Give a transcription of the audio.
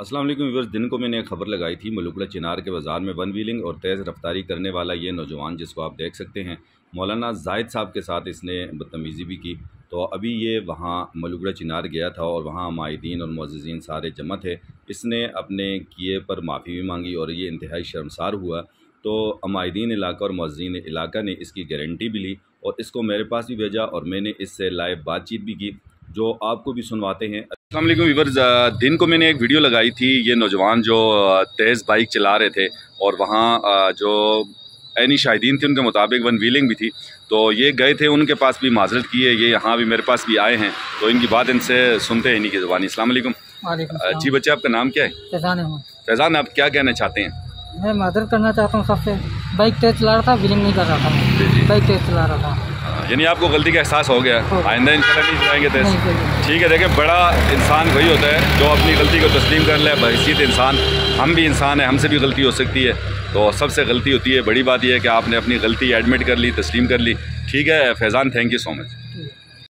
अस्सलाम वालेकुम व्यूअर्स। दिन को मैंने एक खबर लगाई थी मलुकड़ा चिनार के बाज़ार में वन व्हीलिंग और तेज़ रफ्तारी करने वाला ये नौजवान जिसको आप देख सकते हैं, मौलाना जाहिद साहब के साथ इसने बदतमीज़ी भी की। तो अभी ये वहाँ मलुकड़ा चिनार गया था और वहाँ माहिदीन और मुअज़्ज़िज़ीन सारे जमा थे। इसने अपने किए पर माफ़ी भी मांगी और ये इंतहाई शर्मसार हुआ। तो माहिदीन इलाका और मुअज़्ज़िज़ीन इलाका ने इसकी गारंटी भी ली और इसको मेरे पास भी भेजा और मैंने इससे लाइव बातचीत भी की, जो आपको भी सुनवाते हैं। अस्सलाम वालेकुम व्यूअर्स। दिन को मैंने एक वीडियो लगाई थी, ये नौजवान जो तेज़ बाइक चला रहे थे और वहाँ जो ऐनी शाहिदीन थे उनके मुताबिक वन व्हीलिंग भी थी। तो ये गए थे, उनके पास भी माजरत की है, ये यहाँ भी मेरे पास भी आए हैं, तो इनकी बात इनसे सुनते हैं इन्हीं की ज़ुबानी। अस्सलाम वालेकुम। जी बच्चे, आपका नाम क्या है? फैज़ान। आप क्या कहना चाहते हैं? मैं माजरत करना चाहता हूँ सबसे। बाइक तेज चला रहा था, व्हीलिंग नहीं कर रहा था, बाइक तेज चला रहा था। यानी आपको गलती का एहसास हो गया, आइंदा इंशाल्लाह नहीं चलाएंगे तेज। ठीक है, देखें बड़ा इंसान वही होता है जो अपनी गलती को तस्लीम कर ले। बहैसियत इंसान, हम भी इंसान हैं, हमसे भी गलती हो सकती है, तो सबसे गलती होती है। बड़ी बात यह है कि आपने अपनी गलती एडमिट कर ली, तस्लीम कर ली। ठीक है Faizan, thank you so much.